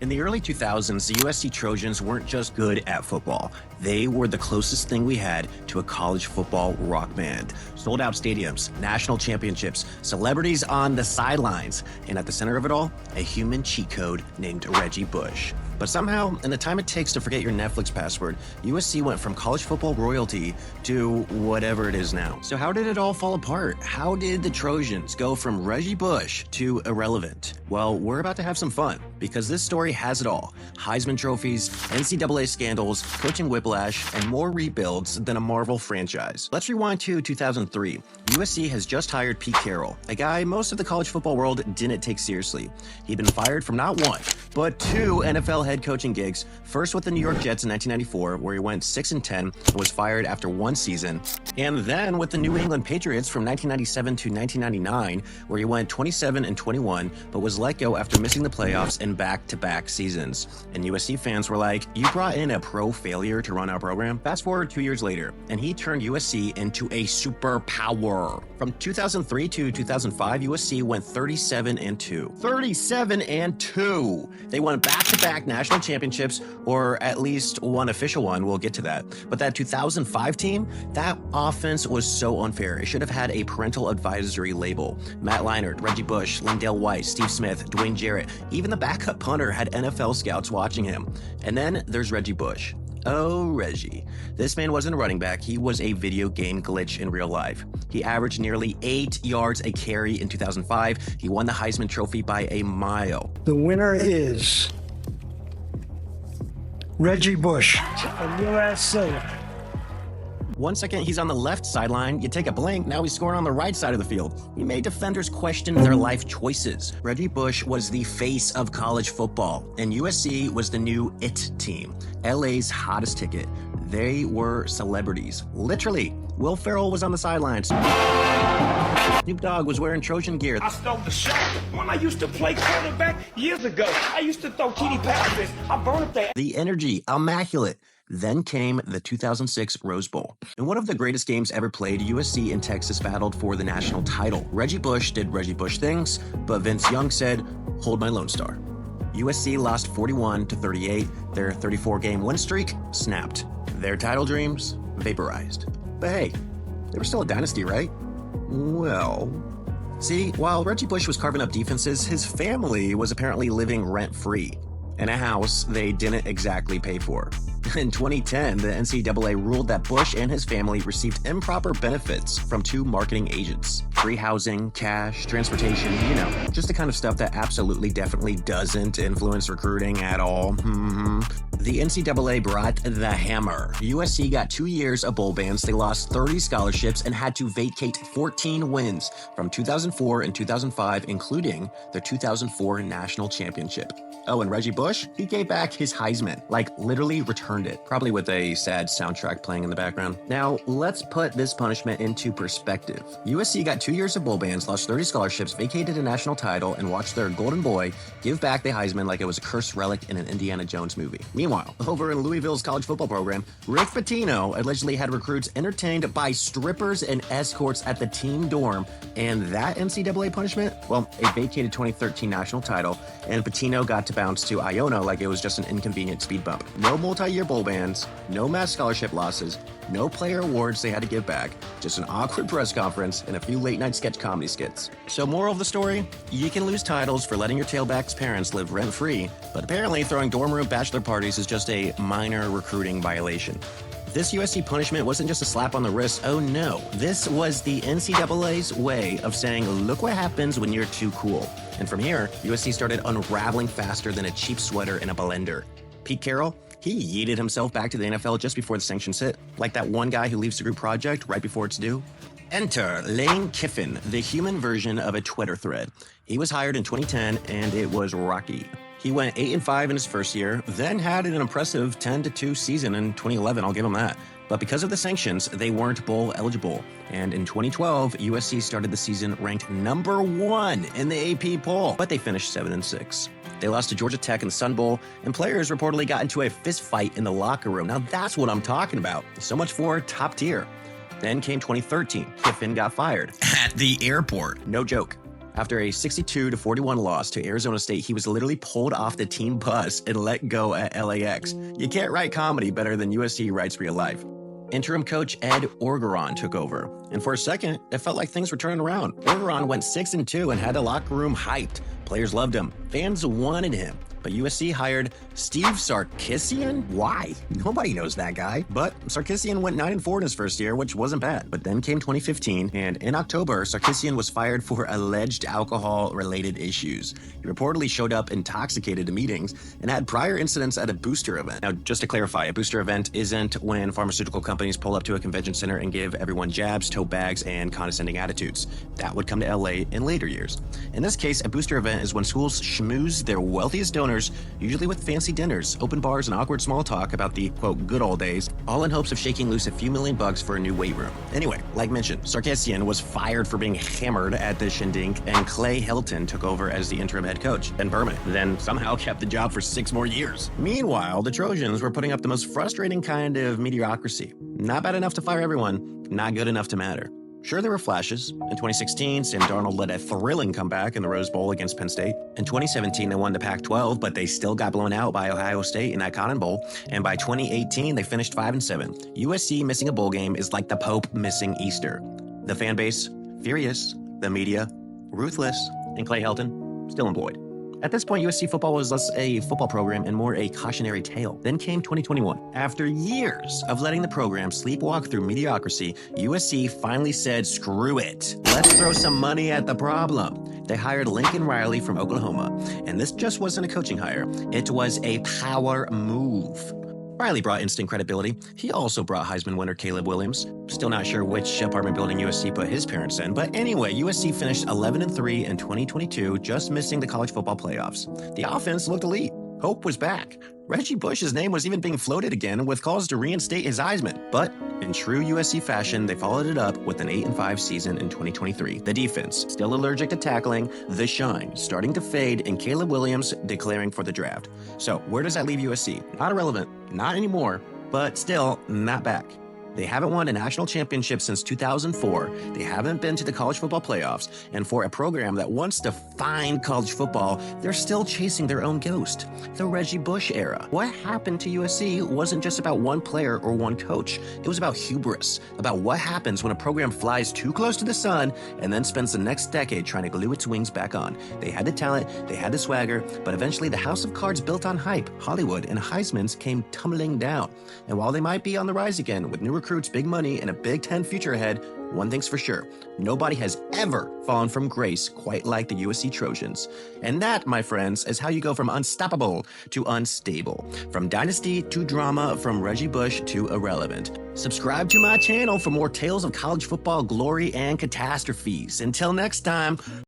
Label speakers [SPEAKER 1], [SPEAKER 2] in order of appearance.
[SPEAKER 1] In the early 2000s, the USC Trojans weren't just good at football. They were the closest thing we had to a college football rock band. Sold out stadiums, national championships, celebrities on the sidelines, and at the center of it all, a human cheat code named Reggie Bush. But somehow, in the time it takes to forget your Netflix password, USC went from college football royalty to whatever it is now. So how did it all fall apart? How did the Trojans go from Reggie Bush to irrelevant? Well, we're about to have some fun, because this story has it all. Heisman trophies, NCAA scandals, coaching whiplash, and more rebuilds than a Marvel franchise. Let's rewind to 2003. USC has just hired Pete Carroll, a guy most of the college football world didn't take seriously. He'd been fired from not one, but two NFL head coaching gigs, first with the New York Jets in 1994, where he went 6-10 and was fired after one season, and then with the New England Patriots from 1997 to 1999, where he went 27-21, but was let go after missing the playoffs in back-to-back seasons. And USC fans were like, you brought in a pro failure to run our program? Fast forward 2 years later, and he turned USC into a superpower. From 2003 to 2005, USC went 37-2. 37-2! They won back-to-back national championships, or at least one official one. We'll get to that. But that 2005 team, that offense was so unfair. It should have had a parental advisory label. Matt Leinart, Reggie Bush, LenDale White, Steve Smith, Dwayne Jarrett, even the backup punter had NFL scouts watching him. And then there's Reggie Bush. Oh, Reggie. This man wasn't a running back. He was a video game glitch in real life. He averaged nearly 8 yards a carry in 2005. He won the Heisman Trophy by a mile.
[SPEAKER 2] The winner is Reggie Bush of USC.
[SPEAKER 1] 1 second, he's on the left sideline. You take a blink, now he's scoring on the right side of the field. He made defenders question their life choices. Reggie Bush was the face of college football, and USC was the new IT team, LA's hottest ticket. They were celebrities. Literally, Will Ferrell was on the sidelines. Snoop Dogg was wearing Trojan gear.
[SPEAKER 3] I stole the shot when I used to play quarterback years ago. I used to throw TD passes. I burned up that.
[SPEAKER 1] The energy, immaculate. Then came the 2006 Rose Bowl. In one of the greatest games ever played, USC and Texas battled for the national title. Reggie Bush did Reggie Bush things, but Vince Young said, hold my Lone Star. USC lost 41-38. Their 34-game win streak snapped. Their title dreams vaporized. But hey, they were still a dynasty, right? Well, see, while Reggie Bush was carving up defenses, his family was apparently living rent-free in a house they didn't exactly pay for. In 2010, the NCAA ruled that Bush and his family received improper benefits from two marketing agents. Free housing, cash, transportation, you know, just the kind of stuff that absolutely definitely doesn't influence recruiting at all. The NCAA brought the hammer. USC got 2 years of bowl bans, they lost 30 scholarships, and had to vacate 14 wins from 2004 and 2005, including the 2004 national championship. Oh, and Reggie Bush, he gave back his Heisman, like literally returned it, probably with a sad soundtrack playing in the background. Now, let's put this punishment into perspective. USC got 2 years of bowl bans, lost 30 scholarships, vacated a national title, and watched their golden boy give back the Heisman like it was a cursed relic in an Indiana Jones movie. Meanwhile, over in Louisville's college football program, Rick Pitino allegedly had recruits entertained by strippers and escorts at the team dorm, and that NCAA punishment? Well, a vacated 2013 national title, and Pitino got to bounce to Iona like it was just an inconvenient speed bump. No multi-year bowl bans, no mass scholarship losses, no player awards they had to give back, just an awkward press conference and a few late-night sketch comedy skits. So moral of the story, you can lose titles for letting your tailback's parents live rent-free, but apparently throwing dorm room bachelor parties is just a minor recruiting violation. This USC punishment wasn't just a slap on the wrist, oh no. This was the NCAA's way of saying, look what happens when you're too cool. And from here, USC started unraveling faster than a cheap sweater in a blender. Pete Carroll, he yeeted himself back to the NFL just before the sanctions hit, like that one guy who leaves the group project right before it's due. Enter Lane Kiffin, the human version of a Twitter thread. He was hired in 2010, and it was rocky. He went 8-5 in his first year, then had an impressive 10-2 season in 2011, I'll give him that. But because of the sanctions, they weren't bowl eligible. And in 2012, USC started the season ranked number 1 in the AP poll, but they finished 7-6. They lost to Georgia Tech in the Sun Bowl, and players reportedly got into a fist fight in the locker room. Now that's what I'm talking about. So much for top tier. Then came 2013. Kiffin got fired. At the airport. No joke. After a 62-41 loss to Arizona State, he was literally pulled off the team bus and let go at LAX. You can't write comedy better than USC writes real life. Interim coach Ed Orgeron took over, and for a second, it felt like things were turning around. Orgeron went 6-2 and had the locker room hyped. Players loved him. Fans wanted him. But USC hired Steve Sarkisian? Why? Nobody knows that guy. But Sarkisian went 9-4 in his first year, which wasn't bad. But then came 2015, and in October, Sarkisian was fired for alleged alcohol-related issues. He reportedly showed up intoxicated to meetings and had prior incidents at a booster event. Now, just to clarify, a booster event isn't when pharmaceutical companies pull up to a convention center and give everyone jabs, tote bags, and condescending attitudes. That would come to LA in later years. In this case, a booster event is when schools schmooze their wealthiest donors, usually with fancy dinners, open bars, and awkward small talk about the, quote, good old days, all in hopes of shaking loose a few $1,000,000 for a new weight room. Anyway, like mentioned, Sarkisian was fired for being hammered at the shindig, and Clay Helton took over as the interim head coach, then permanent, then somehow kept the job for 6 more years. Meanwhile, the Trojans were putting up the most frustrating kind of mediocrity. Not bad enough to fire everyone, not good enough to matter. Sure, there were flashes. In 2016, Sam Darnold led a thrilling comeback in the Rose Bowl against Penn State. In 2017, they won the Pac-12, but they still got blown out by Ohio State in that Cotton Bowl. And by 2018, they finished 5-7. USC missing a bowl game is like the Pope missing Easter. The fan base, furious. The media, ruthless. And Clay Helton, still employed. At this point, USC football was less a football program and more a cautionary tale. Then came 2021. After years of letting the program sleepwalk through mediocrity, USC finally said, screw it. Let's throw some money at the problem. They hired Lincoln Riley from Oklahoma. And this just wasn't a coaching hire. It was a power move. Riley brought instant credibility. He also brought Heisman winner Caleb Williams. Still not sure which apartment building USC put his parents in, but anyway, USC finished 11-3 in 2022, just missing the college football playoffs. The offense looked elite. Hope was back. Reggie Bush's name was even being floated again with calls to reinstate his Heisman. But in true USC fashion, they followed it up with an 8-5 season in 2023. The defense, still allergic to tackling, the shine starting to fade, and Caleb Williams declaring for the draft. So where does that leave USC? Not irrelevant, not anymore, but still not back. They haven't won a national championship since 2004. They haven't been to the college football playoffs. And for a program that once defined college football, they're still chasing their own ghost. The Reggie Bush era. What happened to USC wasn't just about one player or one coach. It was about hubris, about what happens when a program flies too close to the sun and then spends the next decade trying to glue its wings back on. They had the talent, they had the swagger, but eventually the house of cards built on hype, Hollywood, and Heismans came tumbling down. And while they might be on the rise again with new recruits, big money, and a Big Ten future ahead, one thing's for sure, nobody has ever fallen from grace quite like the USC Trojans. And that, my friends, is how you go from unstoppable to unstable. From dynasty to drama, from Reggie Bush to irrelevant. Subscribe to my channel for more tales of college football glory and catastrophes. Until next time,